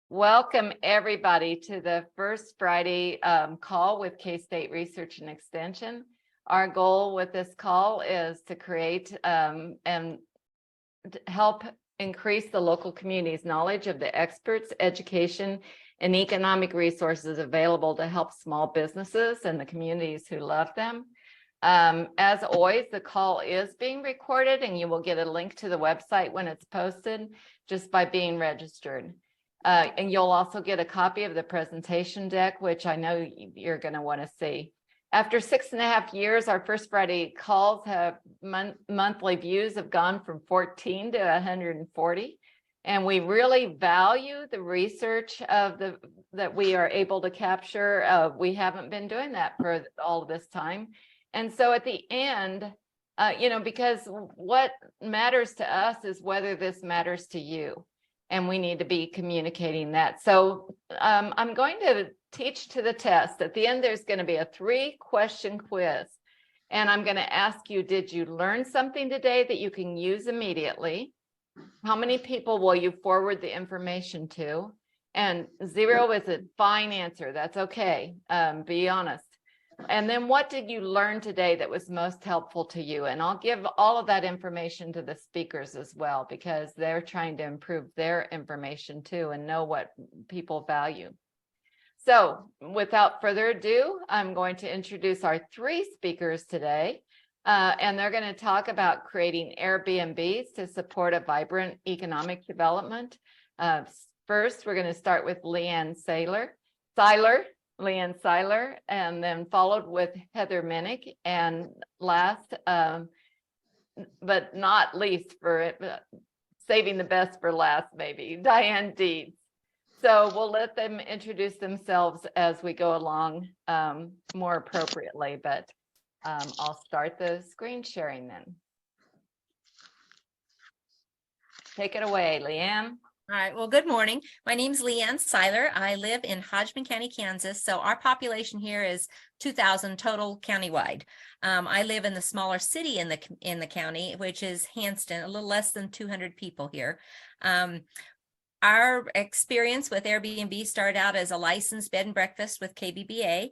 Welcome everybody to the first Friday call with K-State Research and Extension. Our goal with this call is to create and help increase the local community's knowledge of the experts, education, and economic resources available to help small businesses and the communities who love them. As always, the call is being recorded, and you will get a link to the website when it's posted just by being registered. And you'll also get a copy of the presentation deck, which I know you're going to want to see. After 6.5 years, our First Friday calls have monthly views have gone from 14 to 140. And we really value the research of that we are able to capture. We haven't been doing that for all of this time. And so at the end, because what matters to us is whether this matters to you. And we need to be communicating that. So I'm going to teach to the test. At the end, there's going to be a 3-question quiz. And I'm going to ask you, did you learn something today that you can use immediately? How many people will you forward the information to? And 0 is a fine answer. That's okay. Be honest. And then what did you learn today that was most helpful to you? And I'll give all of that information to the speakers as well, because they're trying to improve their information too and know what people value. So without further ado, I'm going to introduce our 3 speakers today. And they're going to talk about creating Airbnbs to support a vibrant economic development. First, we're going to start with Leanne Seiler, and then followed with Heather Minnick, and last, but not least saving the best for last, maybe, Diane Deitz. So we'll let them introduce themselves as we go along more appropriately, but I'll start the screen sharing then. Take it away, Leanne. All right. Well, good morning. My name is Leanne Seiler. I live in Hodgman County, Kansas. So our population here is 2,000 total countywide. I live in the smaller city in the county, which is Hanston, a little less than 200 people here. Our experience with Airbnb started out as a licensed bed and breakfast with KBBA.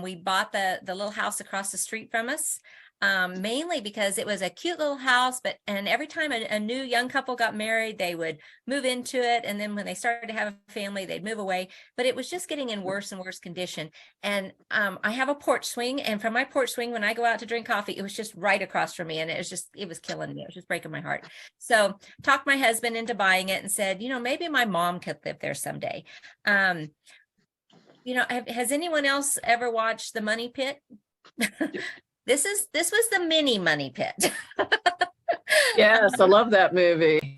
We bought the little house across the street from us. Mainly because it was a cute little house, and every time a new young couple got married, they would move into it. And then when they started to have a family, they'd move away. But it was just getting in worse and worse condition. And I have a porch swing. And from my porch swing, when I go out to drink coffee, it was just right across from me. And it was killing me. It was just breaking my heart. So talked my husband into buying it and said, maybe my mom could live there someday. Has anyone else ever watched The Money Pit? This was the mini Money Pit. Yes, I love that movie.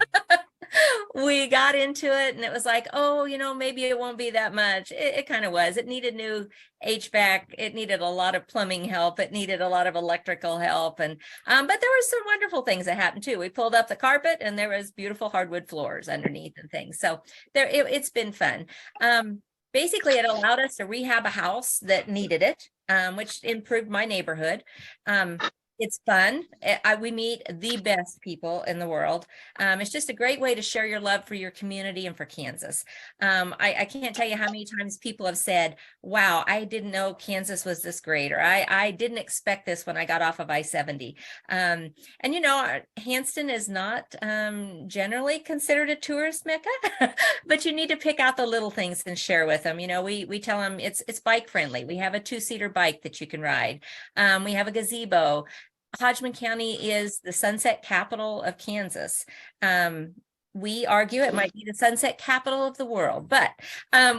We got into it and it was like, maybe it won't be that much. It kind of was. It needed new HVAC. It needed a lot of plumbing help. It needed a lot of electrical help. And but there were some wonderful things that happened too. We pulled up the carpet and there was beautiful hardwood floors underneath and things. So it's been fun. Basically, it allowed us to rehab a house that needed it, which improved my neighborhood. It's fun. We meet the best people in the world. It's just a great way to share your love for your community and for Kansas. I can't tell you how many times people have said, wow, I didn't know Kansas was this great, or I didn't expect this when I got off of I-70. And Hanston is not generally considered a tourist mecca, but you need to pick out the little things and share with them. We tell them it's bike friendly. We have a 2-seater bike that you can ride. We have a gazebo. Hodgman County is the sunset capital of Kansas. We argue it might be the sunset capital of the world, but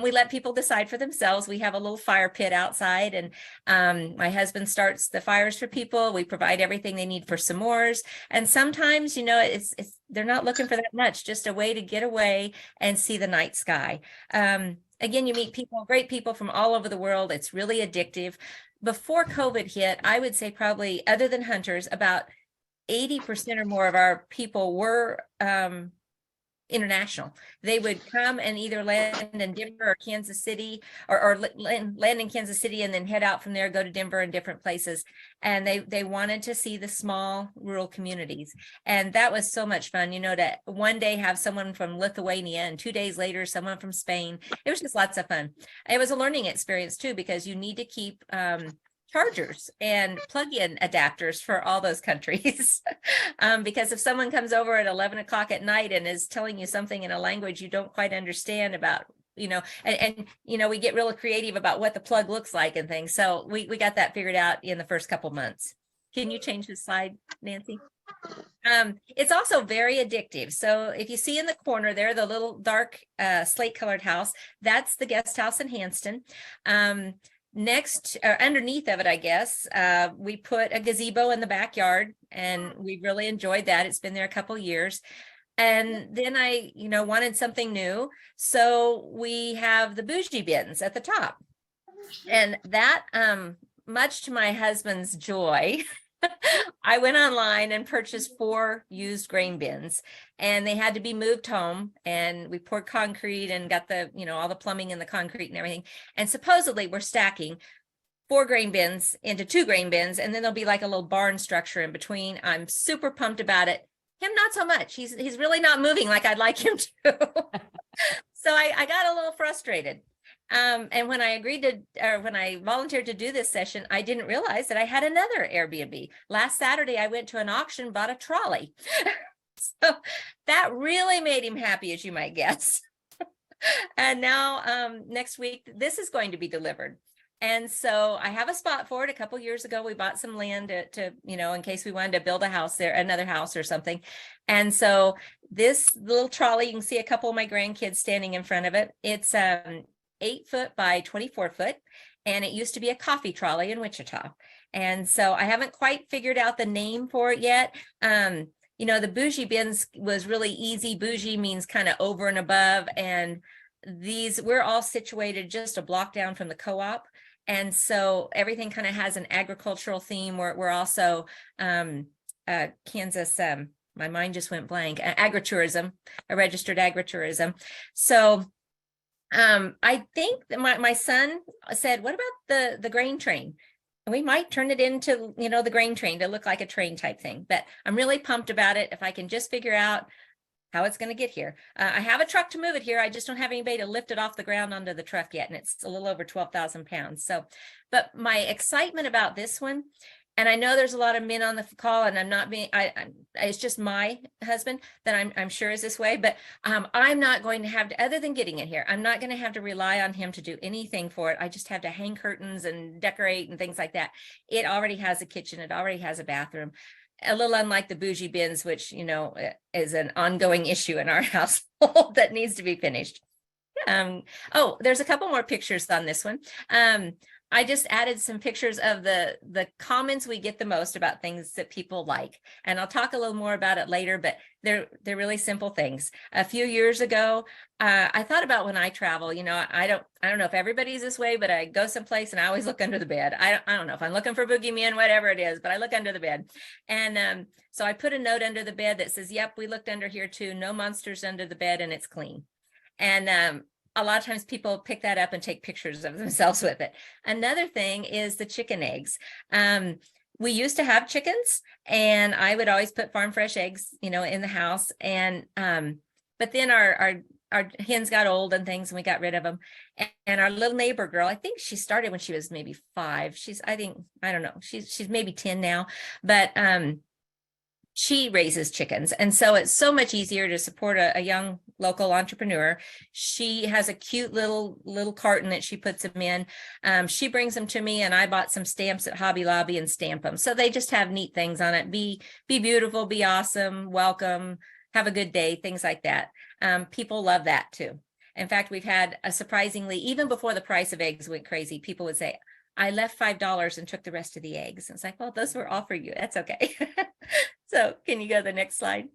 we let people decide for themselves. We have a little fire pit outside, and my husband starts the fires for people. We provide everything they need for s'mores. And sometimes, they're not looking for that much, just a way to get away and see the night sky. Again, you meet great people from all over the world. It's really addictive. Before COVID hit, I would say probably, other than hunters, about 80% or more of our people were international. They would come and either land in Denver or Kansas City, or land in Kansas City and then head out from there, go to Denver and different places. And they wanted to see the small rural communities. And that was so much fun, you know, to one day have someone from Lithuania and 2 days later, someone from Spain. It was just lots of fun. It was a learning experience too, because you need to keep chargers and plug-in adapters for all those countries. Because if someone comes over at 11 o'clock at night and is telling you something in a language you don't quite understand about, you know, and you know, we get really creative about what the plug looks like and things. So we got that figured out in the first couple months. Can you change the slide, Nancy? It's also very addictive. So if you see in the corner there, the little dark slate colored house, that's the guest house in Hanston. Next, or underneath of it, I guess, we put a gazebo in the backyard, and we really enjoyed that. It's been there a couple years. And then I, you know, wanted something new. So we have the bougie bins at the top. And that, much to my husband's joy, I went online and purchased 4 used grain bins, and they had to be moved home, and we poured concrete and got the, you know, all the plumbing and the concrete and everything. And supposedly we're stacking 4 grain bins into 2 grain bins, and then there'll be like a little barn structure in between. I'm super pumped about it. Him, not so much. He's really not moving like I'd like him to. So I got a little frustrated. And when I agreed to, or when I volunteered to do this session, I didn't realize that I had another Airbnb. Last Saturday, I went to an auction, bought a trolley. So that really made him happy, as you might guess. And now next week, this is going to be delivered. And so I have a spot for it. A couple years ago, we bought some land to, you know, in case we wanted to build a house there, another house or something. And so this little trolley, you can see a couple of my grandkids standing in front of it. It's 8 foot by 24 foot. And it used to be a coffee trolley in Wichita. And so I haven't quite figured out the name for it yet. You know, the bougie bins was really easy. Bougie means kind of over and above. And these, we're all situated just a block down from the co-op. And so everything kind of has an agricultural theme. We're also Kansas, my mind just went blank, agritourism, a registered agritourism. So I think that my son said, what about the grain train? And we might turn it into, you know, the grain train to look like a train type thing. But I'm really pumped about it. If I can just figure out how it's going to get here. I have a truck to move it here. I just don't have anybody to lift it off the ground onto the truck yet. And it's a little over 12,000 pounds. So, but my excitement about this one, and I know there's a lot of men on the call, and I'm not being, it's just my husband that I'm sure is this way, but I'm not going to have to, other than getting it here, I'm not going to have to rely on him to do anything for it. I just have to hang curtains and decorate and things like that. It already has a kitchen. It already has a bathroom. A little unlike the bougie bins, which, you know, is an ongoing issue in our household that needs to be finished. Oh, there's a couple more pictures on this one. I just added some pictures of the comments we get the most about things that people like. And I'll talk a little more about it later, but they're really simple things. A few years ago, I thought about when I travel, you know, I don't know if everybody's this way, but I go someplace and I always look under the bed. I don't know if I'm looking for boogeyman, whatever it is, but I look under the bed. And so I put a note under the bed that says, yep, we looked under here too. No monsters under the bed, and it's clean. And a lot of times people pick that up and take pictures of themselves with it. Another thing is the chicken eggs. We used to have chickens, and I would always put farm fresh eggs, you know, in the house. And but then our hens got old and things, and we got rid of them. And our little neighbor girl, I think she started when she was maybe 5. I don't know, she's maybe 10 now, but she raises chickens. And so it's so much easier to support a young local entrepreneur. She has a cute little carton that she puts them in. She brings them to me, and I bought some stamps at Hobby Lobby and stamp them. So they just have neat things on it. Be beautiful, be awesome, welcome, have a good day, things like that. People love that too. In fact, we've had a surprisingly, even before the price of eggs went crazy, people would say, I left $5 and took the rest of the eggs. And it's like, well, those were all for you. That's okay. So can you go to the next slide?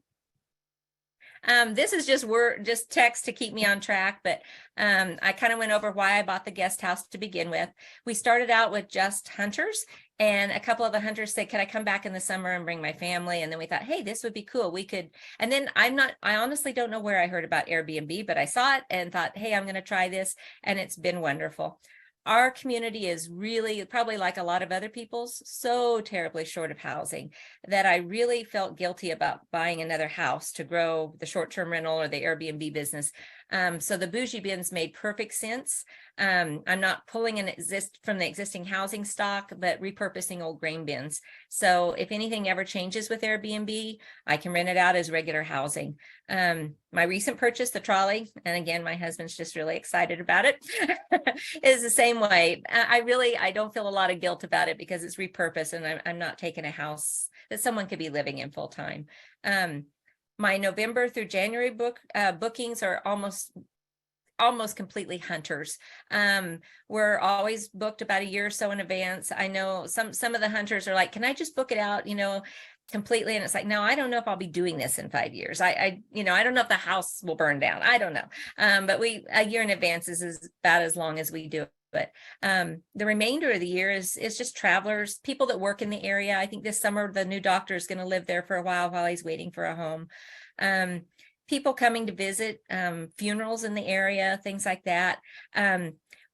This is just text to keep me on track, but I kind of went over why I bought the guest house to begin with. We started out with just hunters, And a couple of the hunters said, can I come back in the summer and bring my family? And then we thought, hey, this would be cool. We could, and then I honestly don't know where I heard about Airbnb, but I saw it and thought, hey, I'm going to try this. And it's been wonderful. Our community is really, probably like a lot of other people's, so terribly short of housing that I really felt guilty about buying another house to grow the short-term rental or the Airbnb business. So the bougie bins made perfect sense. I'm not pulling from the existing housing stock, but repurposing old grain bins. So if anything ever changes with Airbnb, I can rent it out as regular housing. My recent purchase, the trolley, and again, my husband's just really excited about it, is the same way. I don't feel a lot of guilt about it because it's repurposed and I'm not taking a house that someone could be living in full time. My November through January bookings are almost completely hunters. We're always booked about a year or so in advance. I know some of the hunters are like, can I just book it out, completely? And it's like, no, I don't know if I'll be doing this in 5 years. I don't know if the house will burn down. I don't know. But a year in advance is about as long as we do. But the remainder of the year is just travelers, people that work in the area. I think this summer, the new doctor is going to live there for a while he's waiting for a home. People coming to visit, funerals in the area, things like that.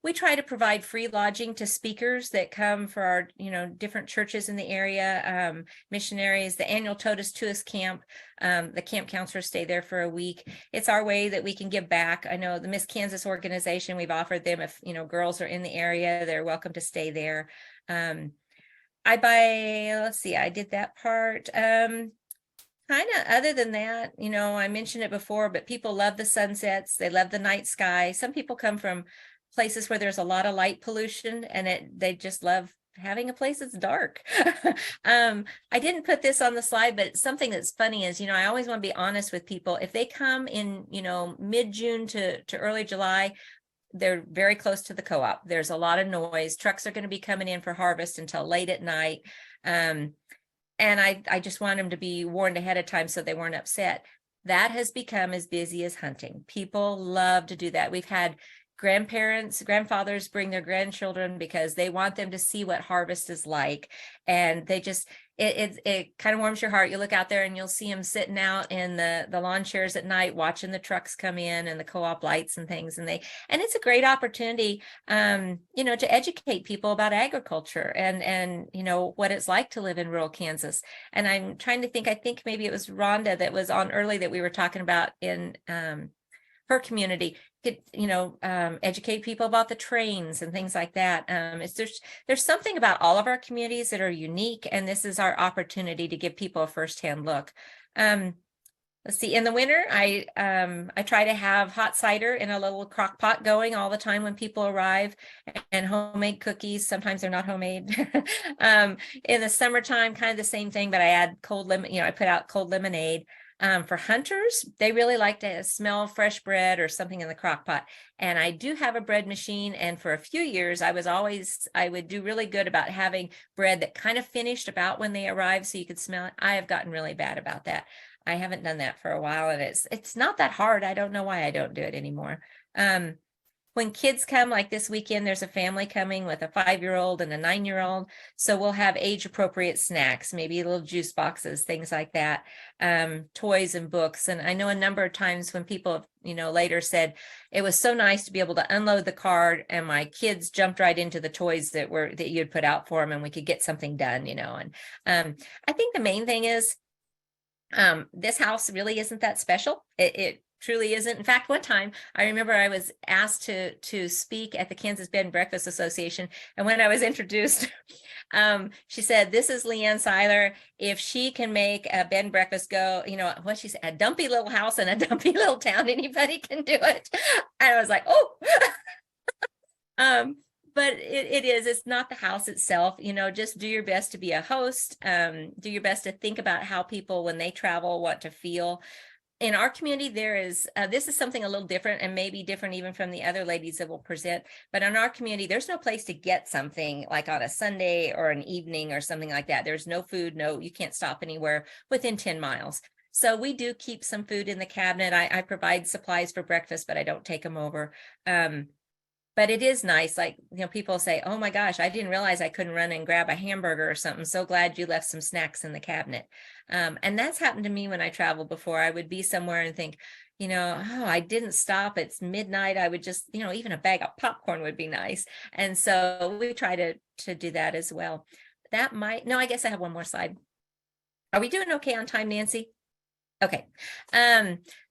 We try to provide free lodging to speakers that come for our, different churches in the area, missionaries, the annual Totus Tuus camp. The camp counselors stay there for a week. It's our way that we can give back. I know the Miss Kansas organization, we've offered them if, girls are in the area, they're welcome to stay there. I did that part. Kind of other than that, I mentioned it before, but people love the sunsets. They love the night sky. Some people come from places where there's a lot of light pollution and they just love having a place that's dark. I didn't put this on the slide, but something that's funny is, I always want to be honest with people. If they come in, mid-June to early July, they're very close to the co-op. There's a lot of noise. Trucks are going to be coming in for harvest until late at night. And I just want them to be warned ahead of time so they weren't upset. That has become as busy as hunting. People love to do that. We've had grandfathers bring their grandchildren because they want them to see what harvest is like. And they just, it kind of warms your heart. You look out there and you'll see them sitting out in the lawn chairs at night, watching the trucks come in and the co-op lights and things. And it's a great opportunity, to educate people about agriculture and what it's like to live in rural Kansas. And I'm trying to think, I think maybe it was Rhonda that was on early that we were talking about in, her community, could, educate people about the trains and things like that. There's something about all of our communities that are unique, and this is our opportunity to give people a firsthand look. Let's see, in the winter, I try to have hot cider in a little crock pot going all the time when people arrive, and homemade cookies. Sometimes they're not homemade. In the summertime, kind of the same thing, but I add cold lemon, I put out cold lemonade. For hunters, they really like to smell fresh bread or something in the crock pot. And I do have a bread machine. And for a few years, I would do really good about having bread that kind of finished about when they arrived so you could smell it. I have gotten really bad about that. I haven't done that for a while, and it's not that hard. I don't know why I don't do it anymore. When kids come, like this weekend, there's a family coming with a 5-year-old and a 9-year-old. So we'll have age appropriate snacks, maybe little juice boxes, things like that, toys and books. And I know a number of times when people have, later said, it was so nice to be able to unload the car and my kids jumped right into the toys that you'd put out for them and we could get something done, and I think the main thing is this house really isn't that special. It truly isn't. In fact, one time I remember I was asked to speak at the Kansas Bed and Breakfast Association. And when I was introduced, she said, this is Leanne Seiler. If she can make a bed and breakfast go, what she said, a dumpy little house in a dumpy little town, anybody can do it. And I was like, oh, but it's not the house itself, just do your best to be a host, do your best to think about how people, when they travel, want to feel. In our community, there is, this is something a little different and maybe different even from the other ladies that will present, but in our community, there's no place to get something like on a Sunday or an evening or something like that. There's no food, you can't stop anywhere within 10 miles. So we do keep some food in the cabinet. I provide supplies for breakfast, but I don't take them over. but it is nice. Like, people say, oh my gosh, I didn't realize I couldn't run and grab a hamburger or something. So glad you left some snacks in the cabinet. And that's happened to me when I traveled before. I would be somewhere and think, oh, I didn't stop. It's midnight. I would just, even a bag of popcorn would be nice. And so we try to do that as well. No, I guess I have one more slide. Are we doing okay on time, Nancy? Okay.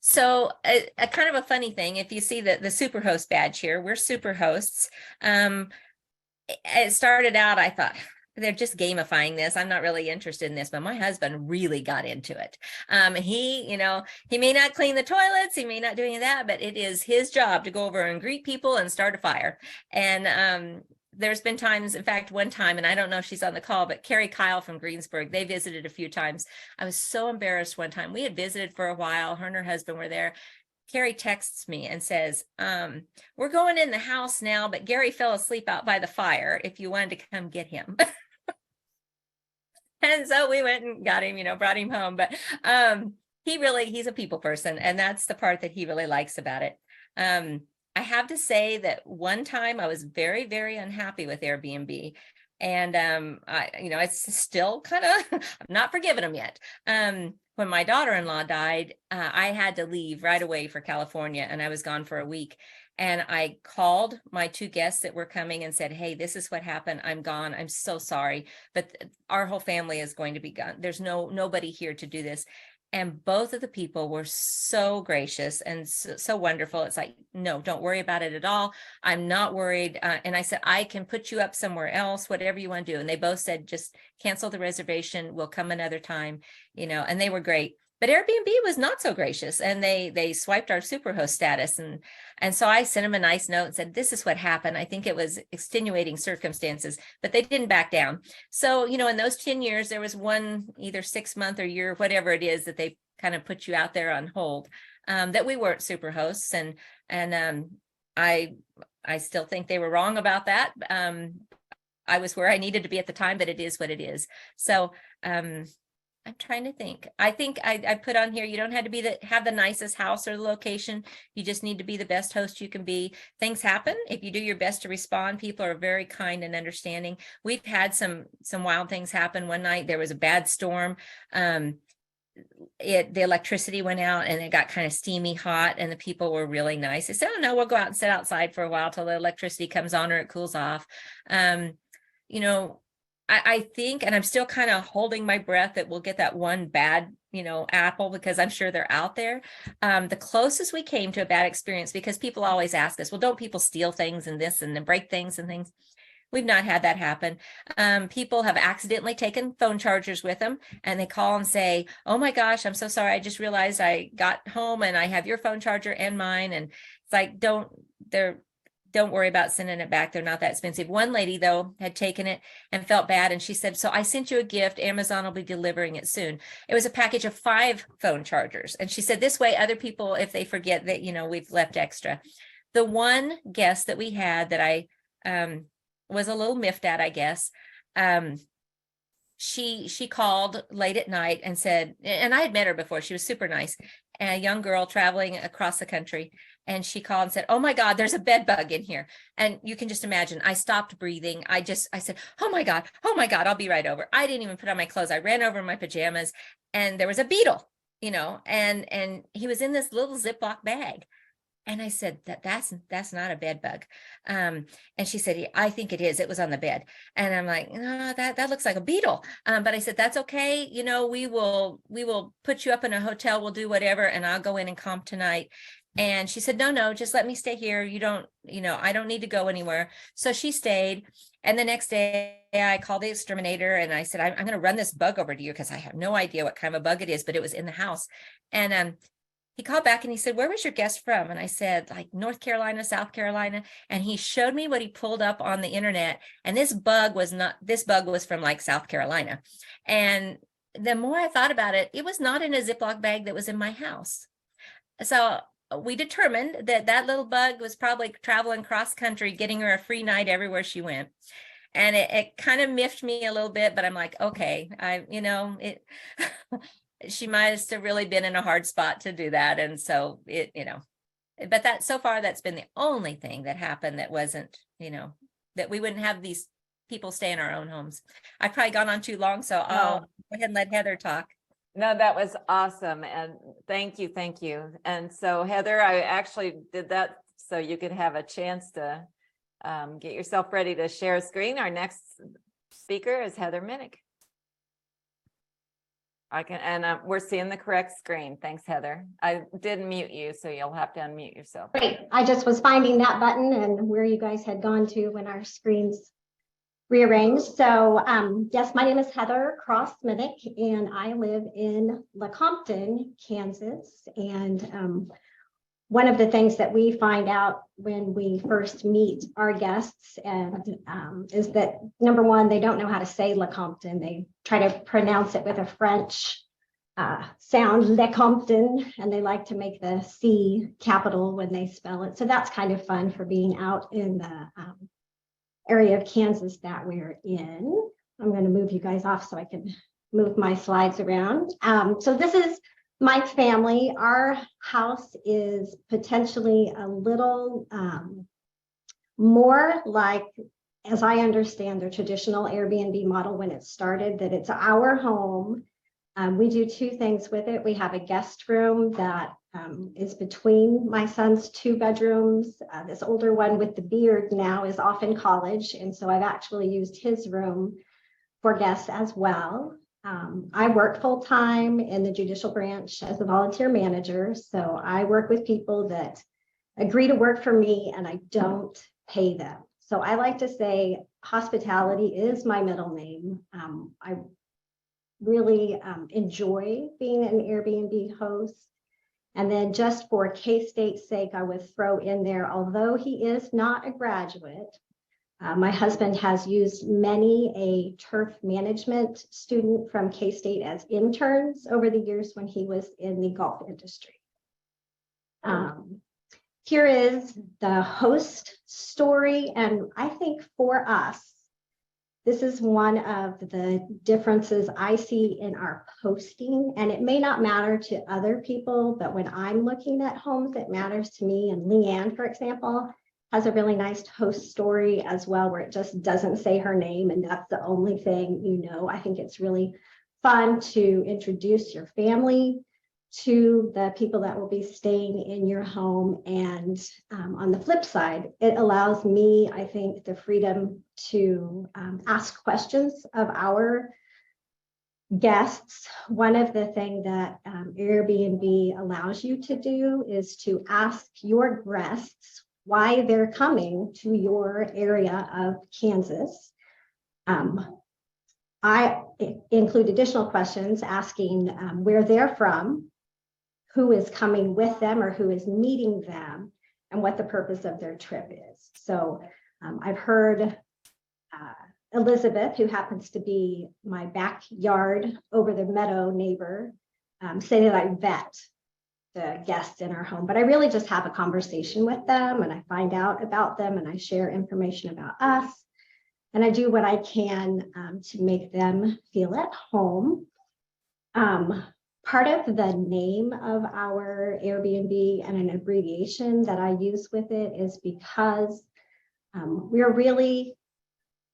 So a kind of a funny thing, if you see the Superhost badge here, we're Superhosts. It started out, I thought, they're just gamifying this. I'm not really interested in this, but my husband really got into it. He may not clean the toilets, he may not do any of that, but it is his job to go over and greet people and start a fire. And there's been times, in fact, one time, and I don't know if she's on the call, but Carrie Kyle from Greensburg, they visited a few times. I was so embarrassed one time. We had visited for a while. Her and her husband were there. Carrie texts me and says, we're going in the house now, but Gary fell asleep out by the fire if you wanted to come get him. And so we went and got him, brought him home. But he's a people person. And that's the part that he really likes about it. I have to say that one time I was very, very unhappy with Airbnb. And I still kind of, I'm not forgiven them yet. When my daughter-in-law died, I had to leave right away for California, and I was gone for a week. And I called my 2 guests that were coming and said, hey, this is what happened. I'm gone. I'm so sorry, but our whole family is going to be gone. There's nobody here to do this. And both of the people were so gracious and so wonderful. It's like, no, don't worry about it at all. I'm not worried. And I said, I can put you up somewhere else, whatever you want to do. And they both said, just cancel the reservation. We'll come another time, and they were great. But Airbnb was not so gracious, and they swiped our Superhost status. And so I sent them a nice note and said, this is what happened. I think it was extenuating circumstances, but they didn't back down. So, in those 10 years, there was one, either 6 month or year, whatever it is, that they kind of put you out there on hold, that we weren't Superhosts. And I still think they were wrong about that. I was where I needed to be at the time, but it is what it is. So, I'm trying to think. I think I put on here, you don't have to have the nicest house or the location. You just need to be the best host you can be. Things happen. If you do your best to respond, people are very kind and understanding. We've had some wild things happen. One night there was a bad storm. The electricity went out and it got kind of steamy hot, and the people were really nice. They said, oh no, we'll go out and sit outside for a while till the electricity comes on or it cools off. I think, and I'm still kind of holding my breath that we'll get that one bad, apple, because I'm sure they're out there. The closest we came to a bad experience, because people always ask us, well, don't people steal things and this and then break things and things? We've not had that happen. People have accidentally taken phone chargers with them, and they call and say, oh my gosh, I'm so sorry. I just realized I got home and I have your phone charger and mine. And it's like, don't worry about sending it back. They're not that expensive. One lady, though, had taken it and felt bad. And she said, so I sent you a gift. Amazon will be delivering it soon. It was a package of 5 phone chargers. And she said, this way, other people, if they forget that, we've left extra. The one guest that we had that I was a little miffed at, I guess, she called late at night and said, and I had met her before, she was super nice, a young girl traveling across the country. And she called and said, oh my God, there's a bed bug in here. And you can just imagine, I stopped breathing. I said, oh my God, I'll be right over. I didn't even put on my clothes. I ran over in my pajamas, and there was a beetle, and he was in this little Ziploc bag. And I said, that's not a bed bug. And she said, I think it is. It was on the bed. And I'm like, no, that looks like a beetle. But I said, that's okay. We will put you up in a hotel. We'll do whatever. And I'll go in and comp tonight. And she said, no, just let me stay here. I don't need to go anywhere. So she stayed. And the next day I called the exterminator and I said, I'm going to run this bug over to you, because I have no idea what kind of a bug it is, but it was in the house. And he called back and he said, where was your guest from? And I said, like North Carolina, South Carolina. And he showed me what he pulled up on the internet. And this bug was from like South Carolina. And the more I thought about it, it was not in a Ziploc bag that was in my house. So we determined that little bug was probably traveling cross country, getting her a free night everywhere she went. And it kind of miffed me a little bit, but I'm like, okay, she might have really been in a hard spot to do that. And so But that so far, that's been the only thing that happened that wasn't, that we wouldn't have these people stay in our own homes. I've probably gone on too long, so I'll go ahead and let Heather talk. No, that was awesome. And thank you. Thank you. And so Heather, I actually did that so you could have a chance to get yourself ready to share a screen. Our next speaker is Heather Minnick. We're seeing the correct screen. Thanks, Heather. I did mute you, so you'll have to unmute yourself. Great. I just was finding that button and where you guys had gone to when our screens rearranged. So yes, my name is Heather Minnick, and I live in Lecompton, Kansas. And one of the things that we find out when we first meet our guests is that, number one, they don't know how to say Lecompton. They try to pronounce it with a French sound, Lecompton, and they like to make the C capital when they spell it. So that's kind of fun for being out in the area of Kansas that we're in. I'm going to move you guys off so I can move my slides around. So this is my family. Our house is potentially a little more like, as I understand, the traditional Airbnb model when it started, that it's our home. We do two things with it. We have a guest room that is between my son's two bedrooms. This older one with the beard now is off in college, and so I've actually used his room for guests as well. I work full-time in the judicial branch as a volunteer manager, so I work with people that agree to work for me and I don't pay them. So I like to say hospitality is my middle name. I really enjoy being an Airbnb host. And then just for K-State's sake, I would throw in there, although he is not a graduate, my husband has used many a turf management student from K-State as interns over the years when he was in the golf industry. Here is the host story, and I think for us, this is one of the differences I see in our posting, and it may not matter to other people, but when I'm looking at homes, it matters to me. And Leanne, for example, has a really nice host story as well, where it just doesn't say her name, and that's the only thing you know. I think it's really fun to introduce your family to the people that will be staying in your home. And on the flip side, it allows me, I think, the freedom to ask questions of our guests. One of the things that Airbnb allows you to do is to ask your guests why they're coming to your area of Kansas. I include additional questions asking where they're from, who is coming with them or who is meeting them, and what the purpose of their trip is. So I've heard Elizabeth, who happens to be my backyard over the meadow neighbor, say that I vet the guests in our home, but I really just have a conversation with them and I find out about them and I share information about us. And I do what I can to make them feel at home. Part of the name of our Airbnb and an abbreviation that I use with it is because we're really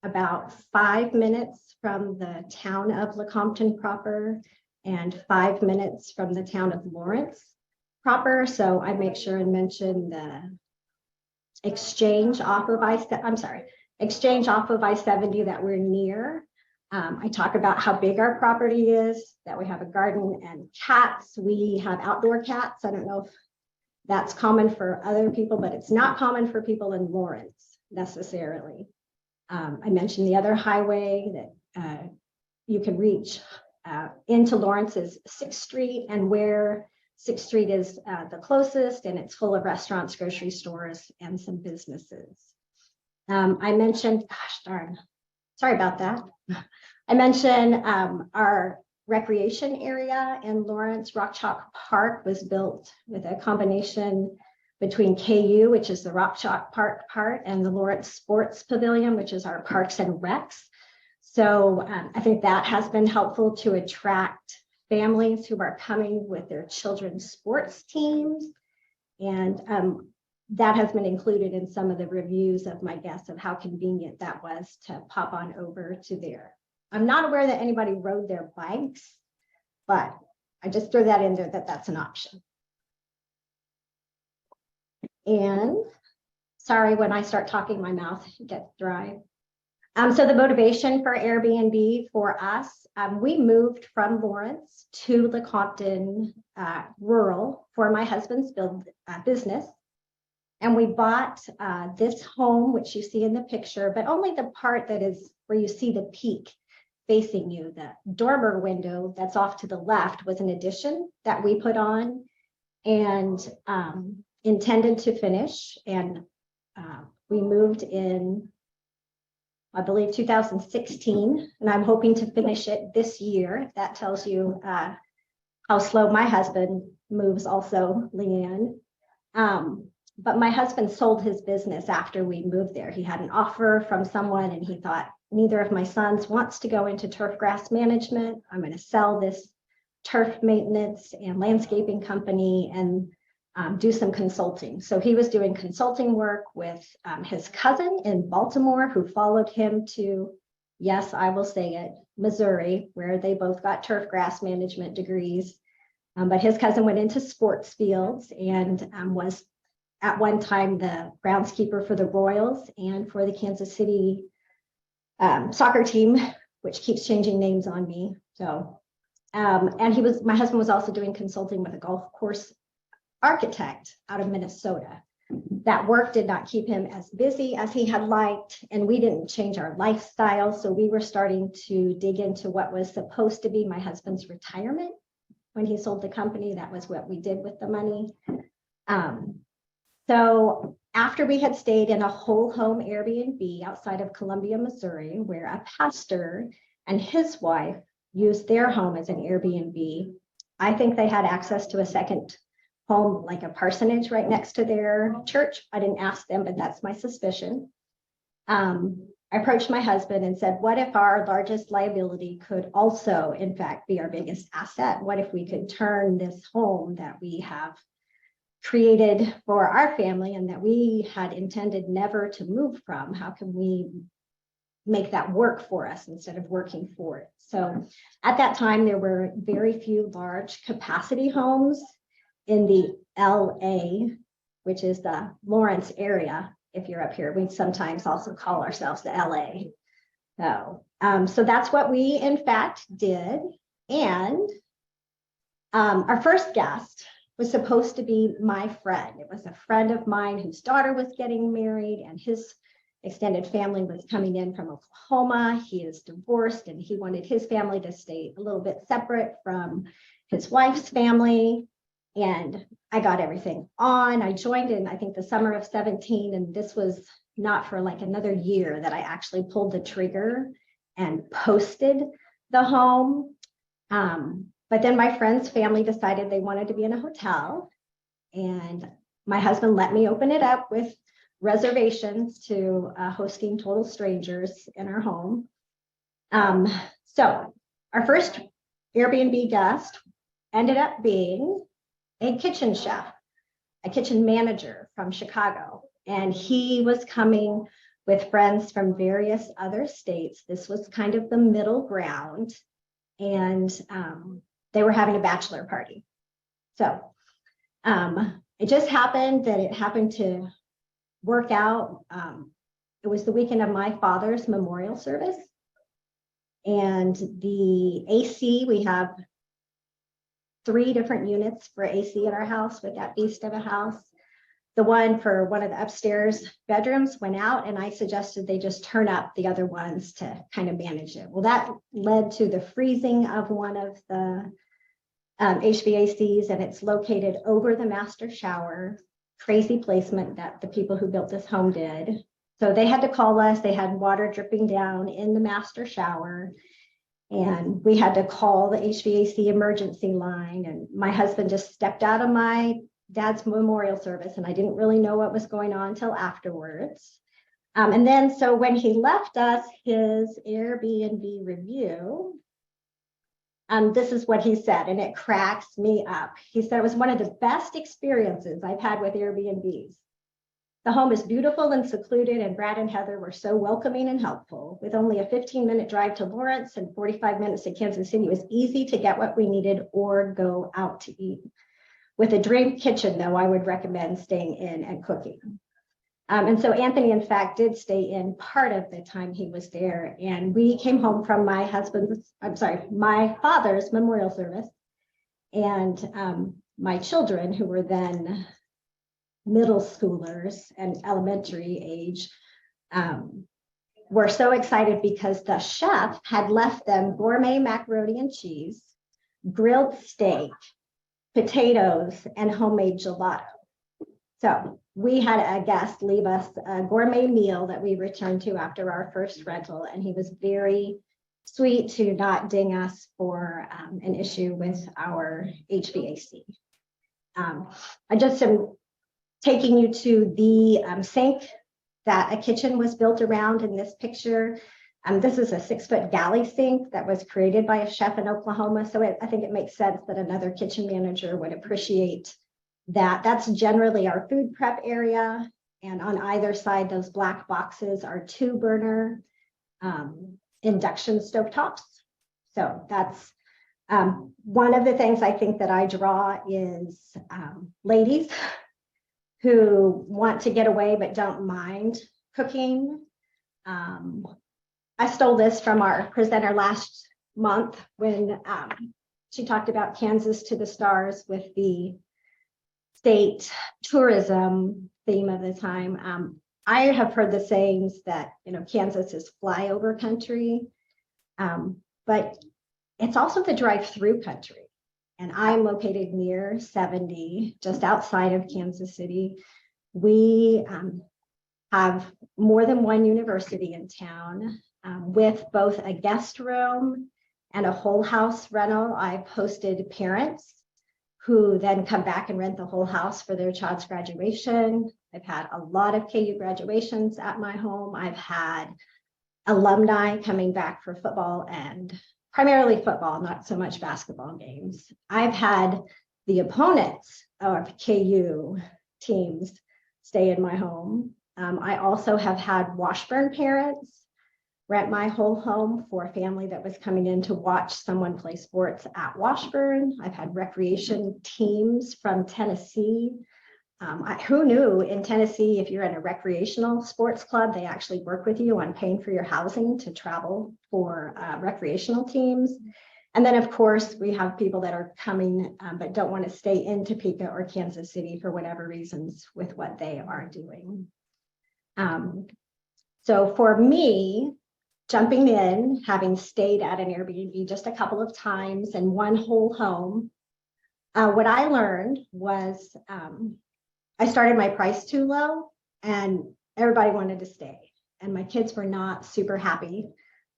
about 5 minutes from the town of Lecompton proper and 5 minutes from the town of Lawrence proper. So I make sure and mention the exchange off of I-70 that we're near. I talk about how big our property is, that we have a garden and cats. We have outdoor cats. I don't know if that's common for other people, but it's not common for people in Lawrence necessarily. I mentioned the other highway that you can reach into Lawrence is 6th Street, and where 6th Street is the closest, and it's full of restaurants, grocery stores, and some businesses. I mentioned, gosh darn, sorry about that. I mentioned our recreation area in Lawrence. Rock Chalk Park was built with a combination between KU, which is the Rock Chalk Park part, and the Lawrence Sports Pavilion, which is our parks and recs. So I think that has been helpful to attract families who are coming with their children's sports teams. And that has been included in some of the reviews of my guests of how convenient that was to pop on over to there. I'm not aware that anybody rode their bikes, but I just threw that in there that that's an option. And sorry, when I start talking, my mouth gets dry. So the motivation for Airbnb for us, we moved from Lawrence to Lecompton rural for my husband's business. And we bought this home, which you see in the picture, but only the part that is where you see the peak facing you. The dormer window that's off to the left was an addition that we put on and intended to finish. And we moved in, I believe, 2016, and I'm hoping to finish it this year. That tells you how slow my husband moves also, Leanne. But my husband sold his business after we moved there. He had an offer from someone and he thought, neither of my sons wants to go into turf grass management. I'm going to sell this turf maintenance and landscaping company and do some consulting. So he was doing consulting work with his cousin in Baltimore, who followed him to, yes, I will say it, Missouri, where they both got turf grass management degrees. But his cousin went into sports fields and was at one time the groundskeeper for the Royals and for the Kansas City soccer team, which keeps changing names on me. So, and my husband was also doing consulting with a golf course architect out of Minnesota. That work did not keep him as busy as he had liked, and we didn't change our lifestyle. So we were starting to dig into what was supposed to be my husband's retirement. When he sold the company, that was what we did with the money. So after we had stayed in a whole home Airbnb outside of Columbia, Missouri, where a pastor and his wife used their home as an Airbnb, I think they had access to a second home, like a parsonage right next to their church. I didn't ask them, but that's my suspicion. I approached my husband and said, what if our largest liability could also, in fact, be our biggest asset? What if we could turn this home that we have created for our family and that we had intended never to move from, how can we make that work for us instead of working for it? So at that time, there were very few large capacity homes in the LA, which is the Lawrence area. If you're up here, we sometimes also call ourselves the LA. So that's what we in fact did. And our first guest was supposed to be my friend. It was a friend of mine whose daughter was getting married and his extended family was coming in from Oklahoma. He is divorced and he wanted his family to stay a little bit separate from his wife's family. And I got everything on. I joined in, I think, the summer of 17, and this was not for like another year that I actually pulled the trigger and posted the home. But then my friend's family decided they wanted to be in a hotel, and my husband let me open it up with reservations to hosting total strangers in our home. So our first Airbnb guest ended up being a kitchen chef, a kitchen manager from Chicago, and he was coming with friends from various other states. This was kind of the middle ground, and they were having a bachelor party. So it just happened that it happened to work out. It was the weekend of my father's memorial service, and the AC, we have 3 different units for AC at our house with that beast of a house. The one for one of the upstairs bedrooms went out, and I suggested they just turn up the other ones to kind of manage it. Well, that led to the freezing of one of the HVACs, and it's located over the master shower. Crazy placement that the people who built this home did. So they had to call us. They had water dripping down in the master shower, and we had to call the HVAC emergency line. And my husband just stepped out of my dad's memorial service, and I didn't really know what was going on until afterwards. And then, so when he left us his Airbnb review, This is what he said, and it cracks me up. He said it was one of the best experiences I've had with Airbnbs. The home is beautiful and secluded, and Brad and Heather were so welcoming and helpful. With only a 15-minute drive to Lawrence and 45 minutes to Kansas City, it was easy to get what we needed or go out to eat. With a dream kitchen, though, I would recommend staying in and cooking. And so Anthony, in fact, did stay in part of the time he was there. And we came home from my father's memorial service. And my children, who were then middle schoolers and elementary age, were so excited because the chef had left them gourmet macaroni and cheese, grilled steak, potatoes, and homemade gelato. So we had a guest leave us a gourmet meal that we returned to after our first rental, and he was very sweet to not ding us for an issue with our HVAC. I just am taking you to the sink that a kitchen was built around in this picture. This is a 6-foot galley sink that was created by a chef in Oklahoma. So I think it makes sense that another kitchen manager would appreciate that. That's generally our food prep area. And on either side, those black boxes are 2-burner induction stovetops. So that's one of the things I think that I draw is ladies who want to get away but don't mind cooking. I stole this from our presenter last month when she talked about Kansas to the stars with the state tourism theme of the time. I have heard the sayings that, Kansas is flyover country, but it's also the drive-through country. And I'm located near 70, just outside of Kansas City. We have more than one university in town with both a guest room and a whole house rental. I've hosted parents who then come back and rent the whole house for their child's graduation. I've had a lot of KU graduations at my home. I've had alumni coming back for football, and primarily football, not so much basketball games. I've had the opponents of KU teams stay in my home. I also have had Washburn parents rent my whole home for a family that was coming in to watch someone play sports at Washburn. I've had recreation teams from Tennessee. Who knew in Tennessee, if you're in a recreational sports club, they actually work with you on paying for your housing to travel for recreational teams. And then, of course, we have people that are coming but don't want to stay in Topeka or Kansas City for whatever reasons with what they are doing. So for me, jumping in, having stayed at an Airbnb just a couple of times and one whole home, what I learned was I started my price too low and everybody wanted to stay. And my kids were not super happy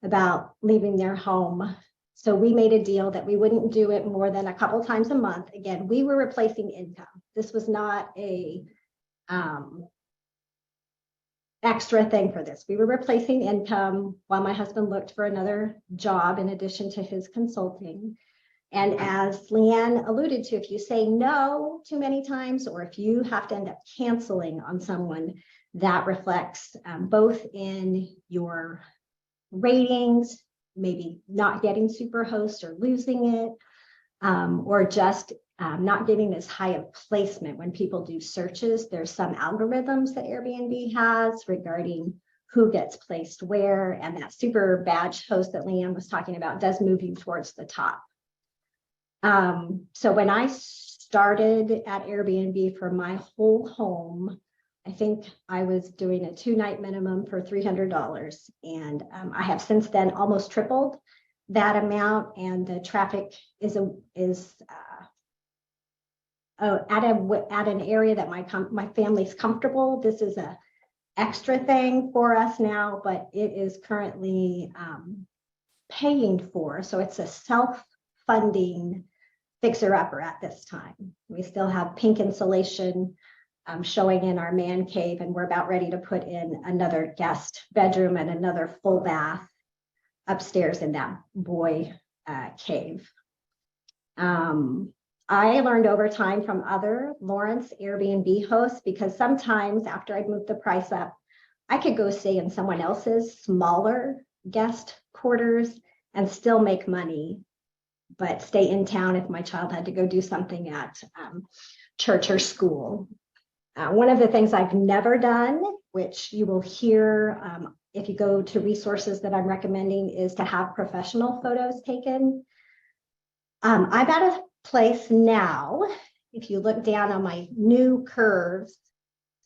about leaving their home. So we made a deal that we wouldn't do it more than a couple times a month. Again, we were replacing income. This was not a extra thing for this. We were replacing income while my husband looked for another job in addition to his consulting. And as Leanne alluded to, if you say no too many times, or if you have to end up canceling on someone, that reflects both in your ratings, maybe not getting Superhost or losing it, or just not getting as high of placement when people do searches. There's some algorithms that Airbnb has regarding who gets placed where, and that super badge host that Leanne was talking about does move you towards the top. So when I started at Airbnb for my whole home, I think I was doing a 2-night minimum for $300. And I have since then almost tripled that amount. And the traffic is at an area that my family's comfortable. This is a extra thing for us now, but it is currently paying for. So it's a self-funding fixer-upper at this time. We still have pink insulation showing in our man cave, and we're about ready to put in another guest bedroom and another full bath upstairs in that boy cave. I learned over time from other Lawrence Airbnb hosts, because sometimes after I'd moved the price up, I could go stay in someone else's smaller guest quarters and still make money, but stay in town if my child had to go do something at church or school. One of the things I've never done, which you will hear if you go to resources that I'm recommending, is to have professional photos taken. I'm at a place now, if you look down on my new curves,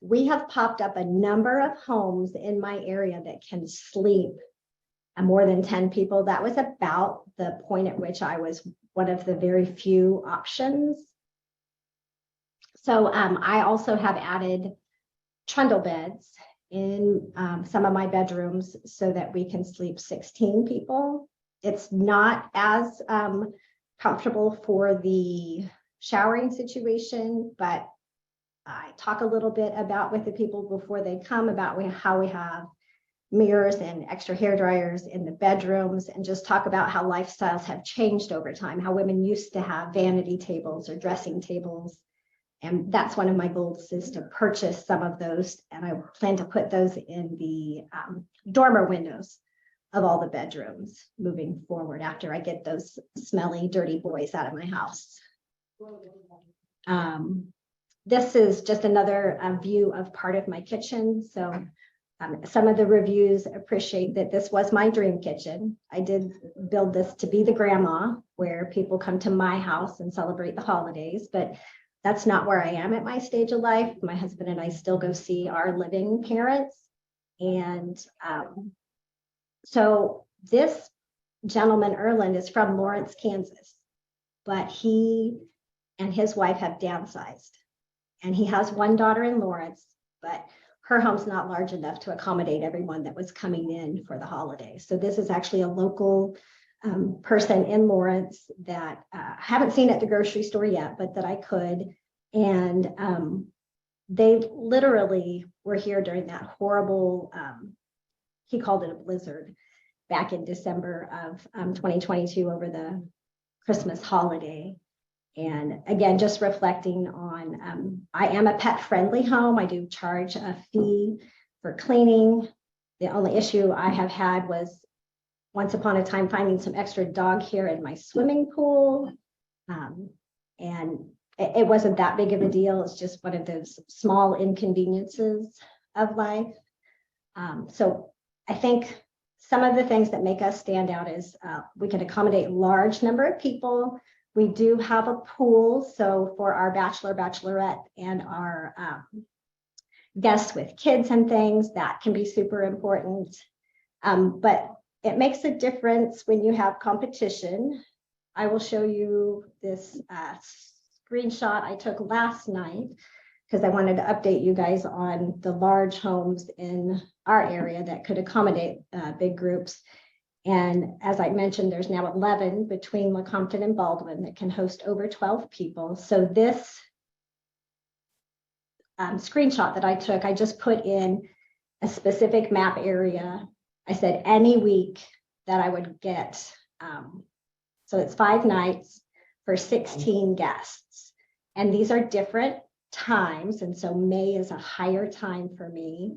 we have popped up a number of homes in my area that can sleep more than 10 people. That was about the point at which I was one of the very few options. So I also have added trundle beds in some of my bedrooms so that we can sleep 16 people. It's not as comfortable for the showering situation, but I talk a little bit about with the people before they come about how we have mirrors and extra hair dryers in the bedrooms, and just talk about how lifestyles have changed over time, how women used to have vanity tables or dressing tables. And that's one of my goals, is to purchase some of those. And I plan to put those in the dormer windows of all the bedrooms moving forward after I get those smelly, dirty boys out of my house. This is just another view of part of my kitchen. So some of the reviews appreciate that this was my dream kitchen. I did build this to be the grandma where people come to my house and celebrate the holidays, but that's not where I am at my stage of life. My husband and I still go see our living parents. And so this gentleman, Erland, is from Lawrence, Kansas, but he and his wife have downsized. And he has one daughter in Lawrence, but her home's not large enough to accommodate everyone that was coming in for the holidays. So this is actually a local person in Lawrence that I haven't seen at the grocery store yet, but that I could. And they literally were here during that horrible, he called it a blizzard, back in December of 2022 over the Christmas holiday. And again, just reflecting on, I am a pet friendly home. I do charge a fee for cleaning. The only issue I have had was once upon a time finding some extra dog hair in my swimming pool. And it wasn't that big of a deal. It's just one of those small inconveniences of life. So I think some of the things that make us stand out is we can accommodate a large number of people. We do have a pool, so for our bachelor, bachelorette, and our guests with kids and things, that can be super important. But it makes a difference when you have competition. I will show you this screenshot I took last night because I wanted to update you guys on the large homes in our area that could accommodate big groups. And as I mentioned, there's now 11 between Lecompton and Baldwin that can host over 12 people. So this screenshot that I took, I just put in a specific map area. I said any week that I would get, so it's 5 nights for 16 guests. And these are different times. And so May is a higher time for me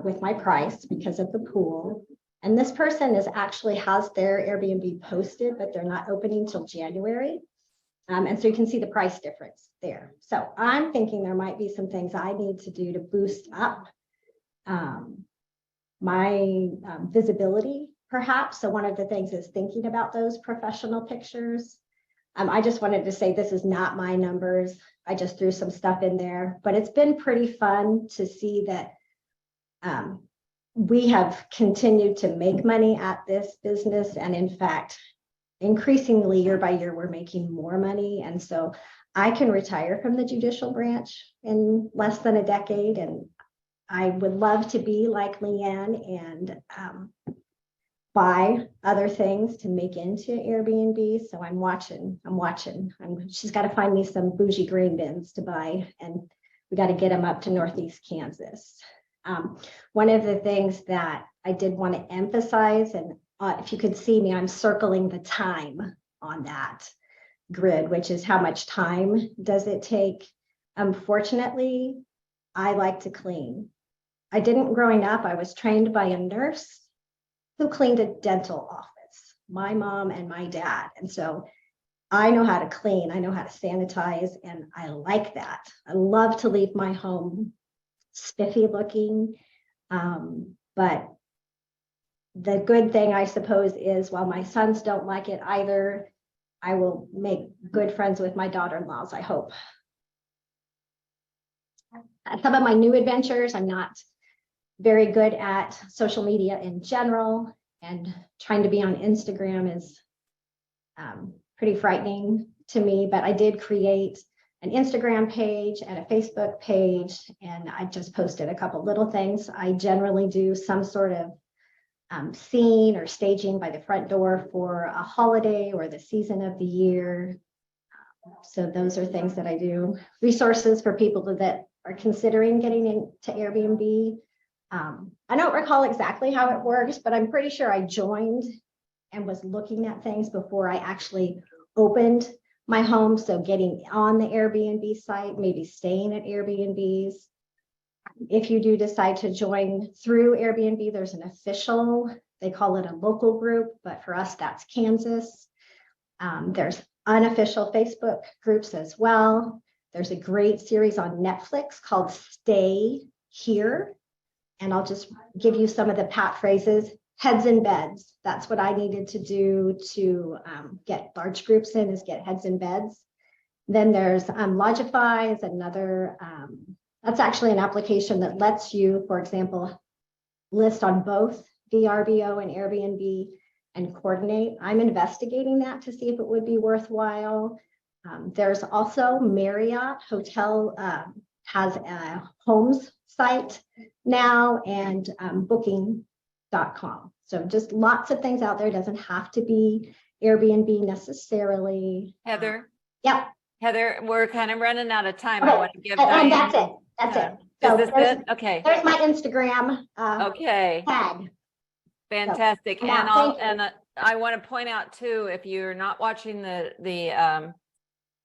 with my price because of the pool. And this person actually has their Airbnb posted, but they're not opening till January. And so you can see the price difference there. So I'm thinking there might be some things I need to do to boost up my visibility, perhaps. So one of the things is thinking about those professional pictures. I just wanted to say this is not my numbers. I just threw some stuff in there, but it's been pretty fun to see that we have continued to make money at this business. And in fact, increasingly year by year, we're making more money. And so I can retire from the judicial branch in less than a decade. And I would love to be like Leanne and buy other things to make into Airbnb. So I'm watching. She's got to find me some bougie grain bins to buy, and we got to get them up to Northeast Kansas. One of the things that I did want to emphasize, and if you could see me, I'm circling the time on that. grid, which is how much time does it take. Unfortunately, I like to clean. I didn't growing up. I was trained by a nurse who cleaned a dental office, my mom and my dad. And so I know how to clean, I know how to sanitize, and I like that. I love to leave my home spiffy looking. But the good thing, I suppose, is while my sons don't like it either, I will make good friends with my daughter-in-laws, I hope. Some of my new adventures, I'm not very good at social media in general, and trying to be on Instagram is pretty frightening to me, but I did create an Instagram page and a Facebook page, and I just posted a couple little things. I generally do some sort of scene or staging by the front door for a holiday or the season of the year. So those are things that I do. Resources for people that are considering getting into Airbnb. I don't recall exactly how it works, but I'm pretty sure I joined and was looking at things before I actually opened my home. So getting on the Airbnb site, maybe staying at Airbnbs. If you do decide to join through Airbnb, there's an official, they call it a local group, but for us, that's Kansas. There's unofficial Facebook groups as well. There's a great series on Netflix called Stay Here. And I'll just give you some of the pat phrases. Heads in beds. That's what I needed to do to get large groups in, is get heads in beds. Then there's Lodgify is another, that's actually an application that lets you, for example, list on both VRBO and Airbnb and coordinate. I'm investigating that to see if it would be worthwhile. There's also Marriott Hotel has a homes site now, and booking.com. So just lots of things out there. It doesn't have to be Airbnb necessarily. Heather, Yep. Heather, we're kind of running out of time. Okay. I want to give And Diane. that's it. That's it. So Is this there's, it? Okay. there's my Instagram Okay. tag. Fantastic. Yeah, And thank you. I want to point out too, if you're not watching the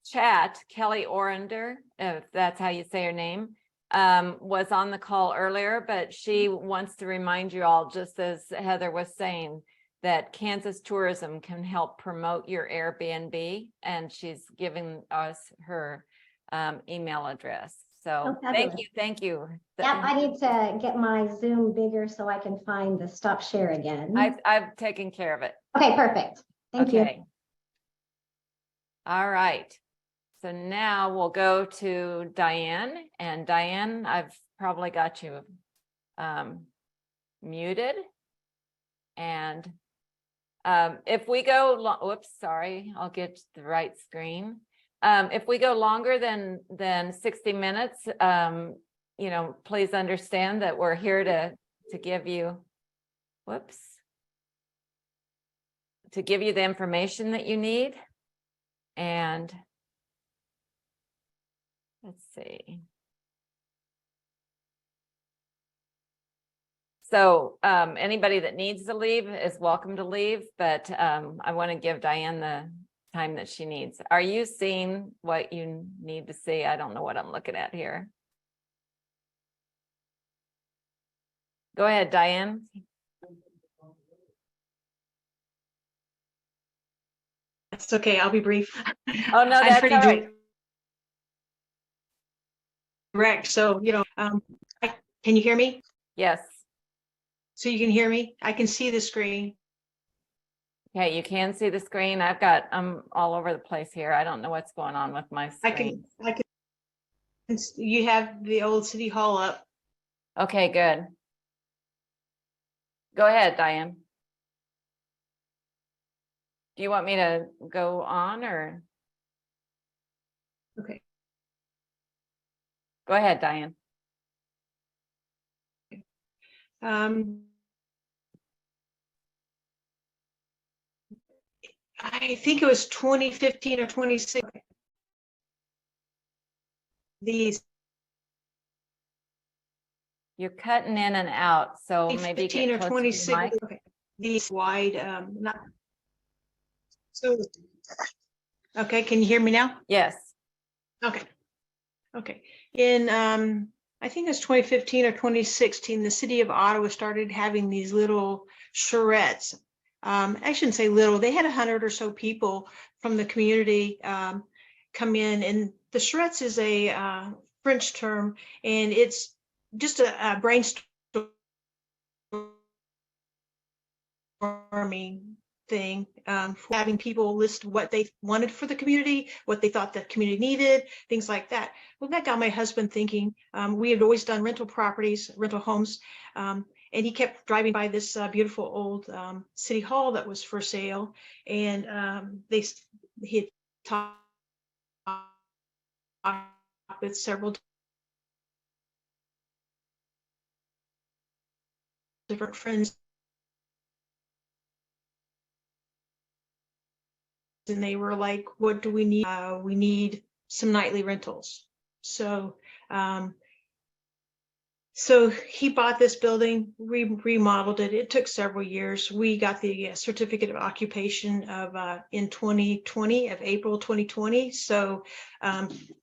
chat, Kelly Orender, if that's how you say her name, was on the call earlier, but she wants to remind you all, just as Heather was saying, that Kansas Tourism can help promote your Airbnb, and she's giving us her email address. So Oh, thank you. Yep, I need to get my Zoom bigger so I can find the stop share again. I've taken care of it. Okay, perfect. Thank you. All right. So now we'll go to Diane, and Diane, I've probably got you muted. And if we go, whoops, sorry, I'll get to the right screen. If we go longer than 60 minutes, you know, please understand that we're here to give you, whoops, to give you the information that you need. And let's see. So anybody that needs to leave is welcome to leave, but I want to give Diane the time that she needs. Are you seeing what you need to see? I don't know what I'm looking at here. Go ahead, Diane. It's okay, I'll be brief. Oh, no, that's all right. Direct, so, you know, can you hear me? Yes. So you can hear me? I can see the screen. Okay, you can see the screen. I'm all over the place here. I don't know what's going on with my screen. I can, you have the old city hall up. Okay, good. Go ahead, Diane. Do you want me to go on, or? Okay. Go ahead, Diane. I think it was 2015 or 2016. These. You're cutting in and out, so maybe 15 get or closer to 26. the mic. Okay. These wide, not so. Okay, can you hear me now? Yes. Okay. Okay. In I think it's 2015 or 2016, the city of Ottawa started having these little charrettes. I shouldn't say little, they had 100 or so people from the community come in, and the charrettes is a French term, and it's just a brainstorming thing, for having people list what they wanted for the community, what they thought the community needed, things like that. Well, that got my husband thinking. We had always done rental properties, rental homes, and he kept driving by this beautiful old city hall that was for sale, and he had talked with several different friends, and they were like, what do we need? We need some nightly rentals. So so he bought this building, remodeled it. It took several years. We got the certificate of occupation of in 2020, of April 2020. So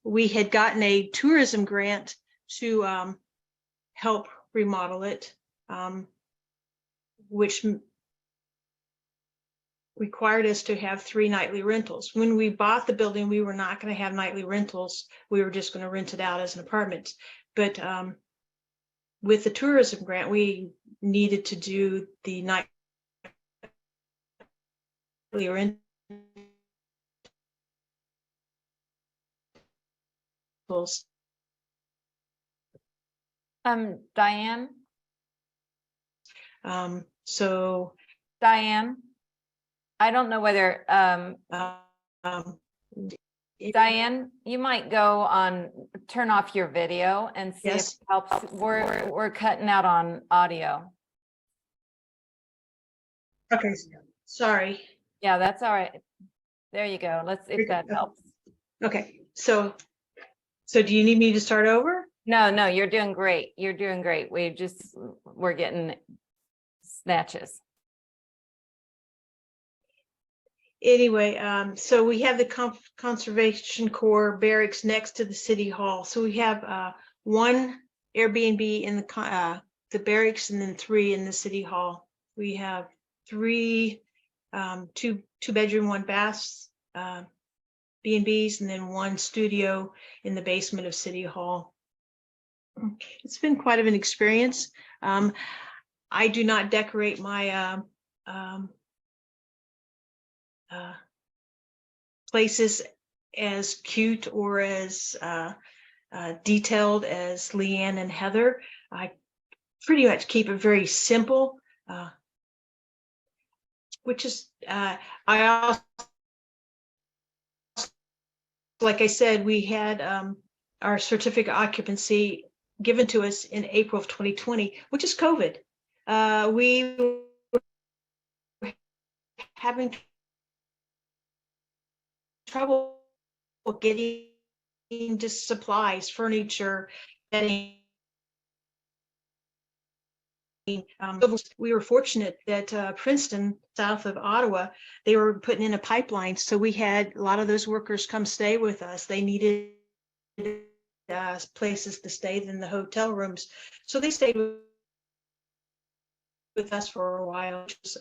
we had gotten a tourism grant to help remodel it, which required us to have 3 nightly rentals. When we bought the building, we were not going to have nightly rentals. We were just going to rent it out as an apartment. But with the tourism grant, we needed to do the nightly rentals. Diane, So Diane, I don't know whether, Diane, you might go on, turn off your video and see if Yes. it helps. We're cutting out on audio. Okay, sorry. Yeah, that's all right. There you go. Let's, if that helps. Okay, so do you need me to start over? No, you're doing great. You're doing great. We're getting snatches. Anyway, so we have the Conservation Corps barracks next to the city hall. So we have one Airbnb in the barracks, and then 3 in the city hall. We have 3 two-bedroom, 1 bath BnBs, and then 1 studio in the basement of city hall. It's been quite of an experience. I do not decorate my places as cute or as detailed as Leanne and Heather. I pretty much keep it very simple, which is, I also, like I said, we had our certificate of occupancy given to us in April of 2020, which is COVID. We were having trouble getting just supplies, furniture, bedding. We were fortunate that Princeton, south of Ottawa, they were putting in a pipeline. So we had a lot of those workers come stay with us. They needed places to stay than the hotel rooms. So they stayed with us for a while, which was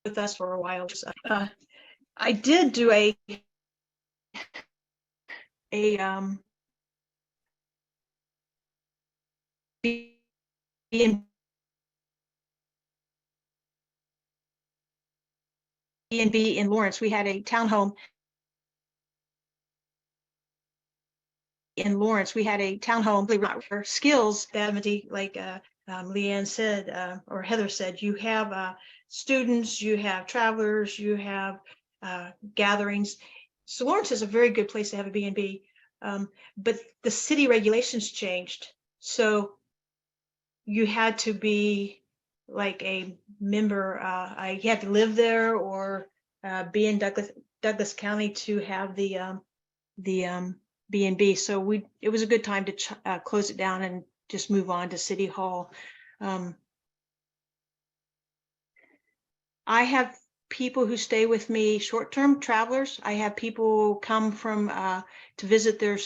with us for a while. I did do a BnB in Lawrence. We had a townhome in Lawrence. We had a townhome. For skills that, like Leanne said, or Heather said, you have students, you have travelers, you have gatherings. So Lawrence is a very good place to have a BnB, but the city regulations changed. So you had to be like a member, you had to live there or be in Douglas County to have the BnB. So it was a good time to close it down and just move on to City Hall. I have people who stay with me, short-term travelers. I have people come from to visit their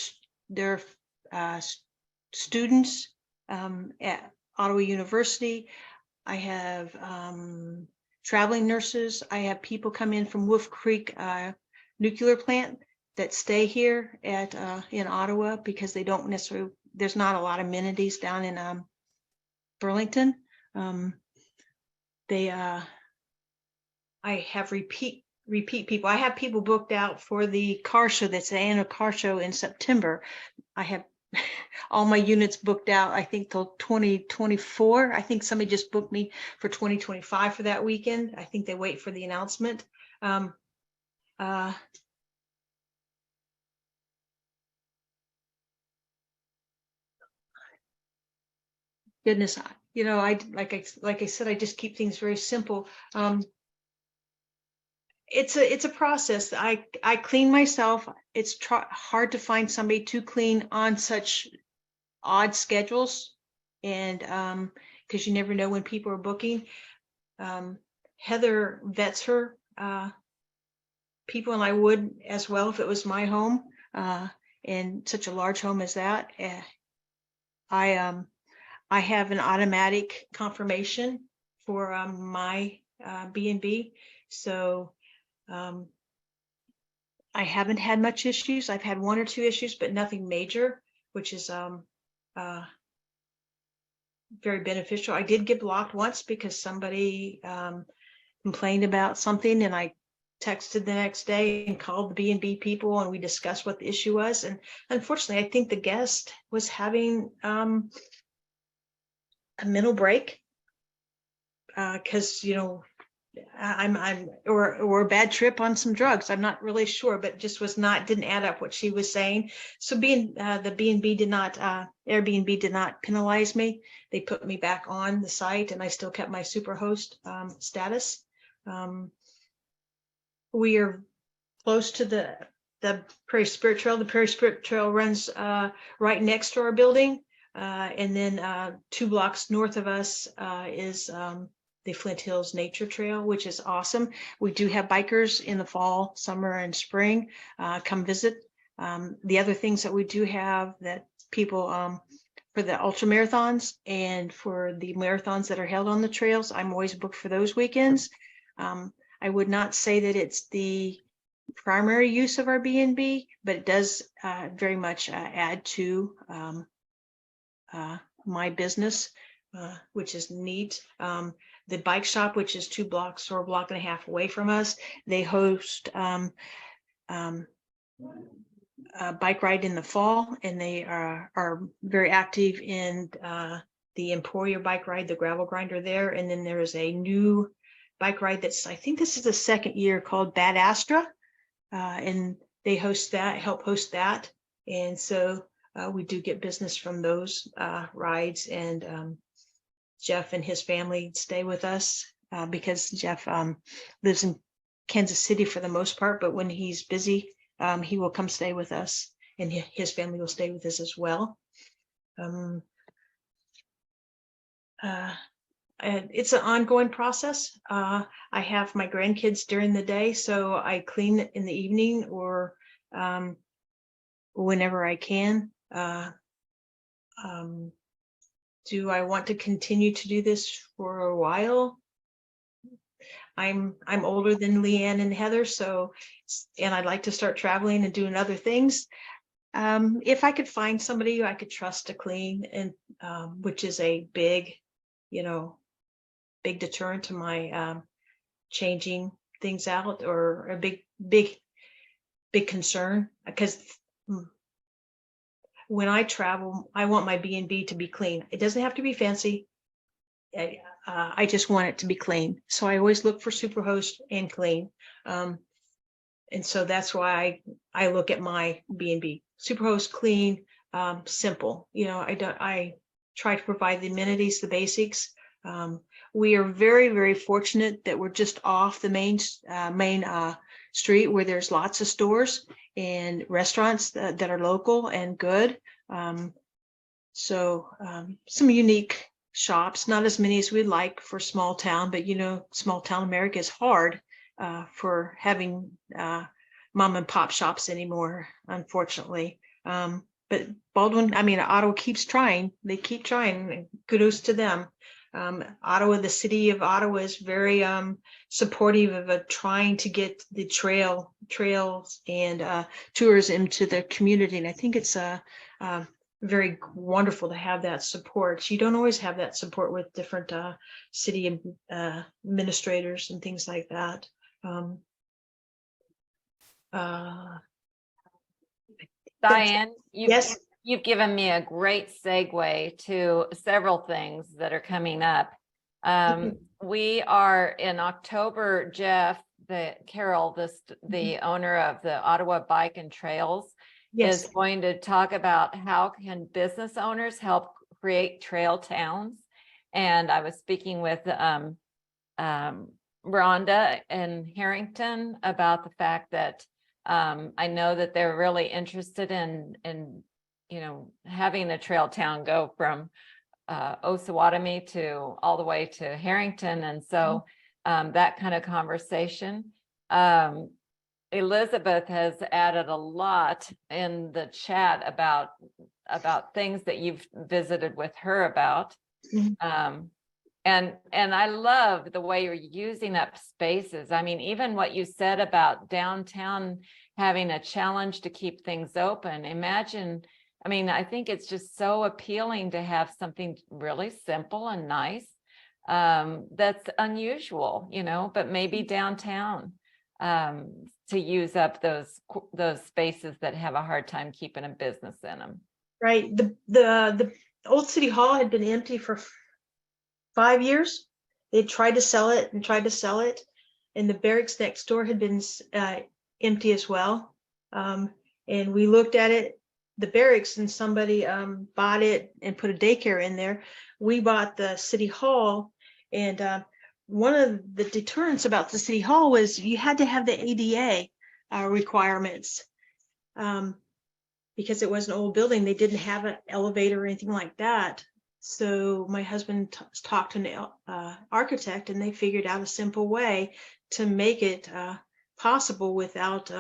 students at Ottawa University. I have traveling nurses. I have people come in from Wolf Creek nuclear plant that stay here at in Ottawa because they don't necessarily, there's not a lot of amenities down in Burlington. I have repeat people. I have people booked out for the car show. That's the annual car show in September. I have all my units booked out, I think till 2024. I think somebody just booked me for 2025 for that weekend. I think they wait for the announcement. Goodness, you know, like I said, I just keep things very simple. It's a process. I clean myself. It's hard to find somebody to clean on such odd schedules, and because you never know when people are booking. Heather vets her people, and I would as well if it was my home, and such a large home as that. I have an automatic confirmation for my B&B, so I haven't had much issues. I've had 1 or 2 issues, but nothing major, which is very beneficial. I did get blocked once because somebody complained about something, and I texted the next day and called the B&B people, and we discussed what the issue was. And unfortunately, I think the guest was having a mental break because, you know, or a bad trip on some drugs. I'm not really sure, but just didn't add up what she was saying. So the B&B did not, Airbnb did not penalize me. They put me back on the site, and I still kept my superhost status. We are close to the Prairie Spirit Trail. The Prairie Spirit Trail runs right next to our building. And then 2 blocks north of us is the Flint Hills Nature Trail, which is awesome. We do have bikers in the fall, summer, and spring come visit. The other things that we do have that people for the ultra marathons and for the marathons that are held on the trails, I'm always booked for those weekends. I would not say that it's the primary use of our B&B, but it does very much add to my business, which is neat. The bike shop, which is 2 blocks or a block and a half away from us, they host a bike ride in the fall, and they are very active in the Emporia bike ride, the gravel grinder there. And then there is a new bike ride that's, I think this is the 2nd year, called Bad Astra, and they help host that. And so we do get business from those rides, and Jeff and his family stay with us because Jeff lives in Kansas City for the most part, but when he's busy, he will come stay with us, and his family will stay with us as well. It's an ongoing process. I have my grandkids during the day, so I clean in the evening or whenever I can. Do I want to continue to do this for a while? I'm older than Leanne and Heather, so, and I'd like to start traveling and doing other things. If I could find somebody who I could trust to clean, and which is a big, big deterrent to my changing things out, or a big concern, because when I travel, I want my B&B to be clean. It doesn't have to be fancy. I just want it to be clean. So I always look for Superhost and clean. And so that's why I look at my B&B. Superhost, clean, simple. I try to provide the amenities, the basics. We are very, very fortunate that we're just off the main street where there's lots of stores and restaurants that are local and good. So some unique shops, not as many as we'd like for small town, but small town America is hard. for having mom and pop shops anymore, unfortunately. But Baldwin, I mean, Ottawa keeps trying. They keep trying. Kudos to them. Ottawa, the city of Ottawa is very supportive of trying to get the trails and tours into the community. And I think it's very wonderful to have that support. You don't always have that support with different city administrators and things like that. Diane, Yes. you've given me a great segue to several things that are coming up. We are in October, Jeff, the owner of the Ottawa Bike and Trails, Yes. is going to talk about how can business owners help create trail towns. And I was speaking with Rhonda in Harrington about the fact that I know that they're really interested in having a trail town go from Osawatomie to all the way to Harrington. And so that kind of conversation. Elizabeth has added a lot in the chat about things that you've visited with her about. And I love the way you're using up spaces. I mean, even what you said about downtown having a challenge to keep things open. Imagine, I mean, I think it's just so appealing to have something really simple and nice that's unusual, but maybe downtown to use up those spaces that have a hard time keeping a business in them. Right. The old city hall had been empty for 5 years. They tried to sell it, and the barracks next door had been empty as well. And we looked at it, the barracks, and somebody bought it and put a daycare in there. We bought the city hall, and one of the deterrents about the city hall was you had to have the ADA requirements. Because it was an old building, they didn't have an elevator or anything like that. So my husband talked to an architect, and they figured out a simple way to make it possible without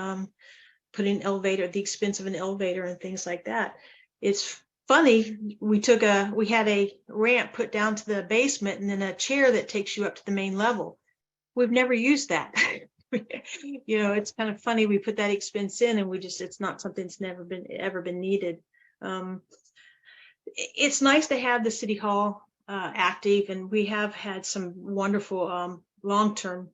putting the expense of an elevator and things like that. It's funny, we had a ramp put down to the basement and then a chair that takes you up to the main level. We've never used that. It's kind of funny, we put that expense in and it's not something that's ever been needed. It's nice to have the city hall active, and we have had some wonderful long-term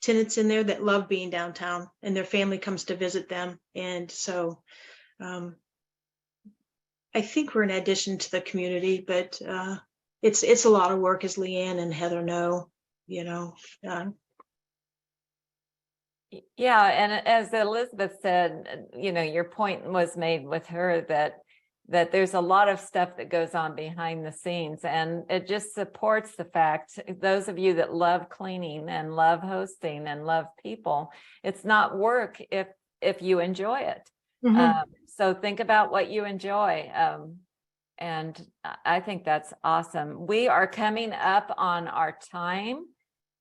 tenants in there that love being downtown, and their family comes to visit them. And so I think we're an addition to the community, but it's a lot of work, as Leanne and Heather know. Yeah, and as Elizabeth said, your point was made with her that there's a lot of stuff that goes on behind the scenes, and it just supports the fact, those of you that love cleaning and love hosting and love people, it's not work if you enjoy it. So think about what you enjoy. And I think that's awesome. We are coming up on our time.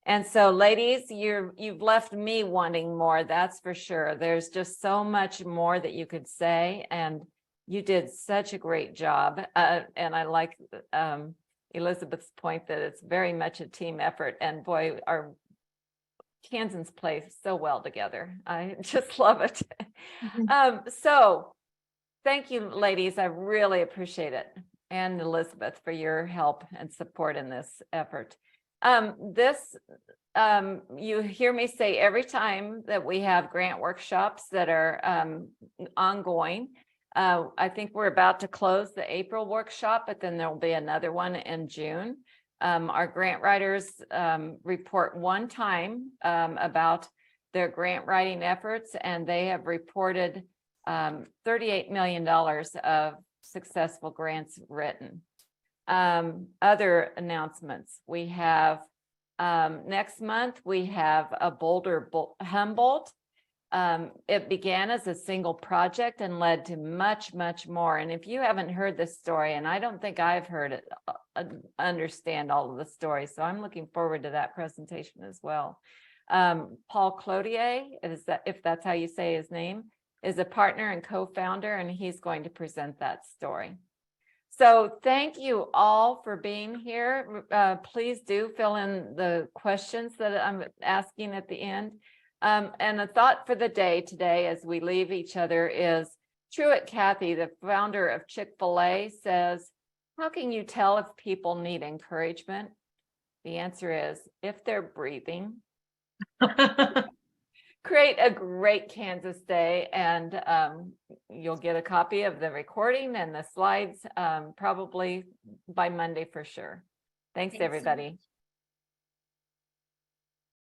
And so, ladies, you've left me wanting more, that's for sure. There's just so much more that you could say, and you did such a great job. And I like Elizabeth's point that it's very much a team effort. And boy, our Kansans play so well together. I just love it. So thank you, ladies. I really appreciate it. And Elizabeth, for your help and support in this effort. You hear me say every time that we have grant workshops that are ongoing. I think we're about to close the April workshop, but then there'll be another one in June. Our grant writers report one time about their grant writing efforts, and they have reported $38 million of successful grants written. Other announcements, we have next month, we have a Boulder Humboldt. It began as a single project and led to much, much more. And if you haven't heard this story, and I don't think I've heard it, understand all of the stories, so I'm looking forward to that presentation as well. Paul Cloutier, if that's how you say his name, is a partner and co-founder, and he's going to present that story. So thank you all for being here. Please do fill in the questions that I'm asking at the end. And a thought for the day today as we leave each other is, Truett Cathy, the founder of Chick-fil-A, says, how can you tell if people need encouragement? The answer is, if they're breathing. Create a great Kansas Day, and you'll get a copy of the recording and the slides probably by Monday for sure. Thanks, Thanks so everybody. much.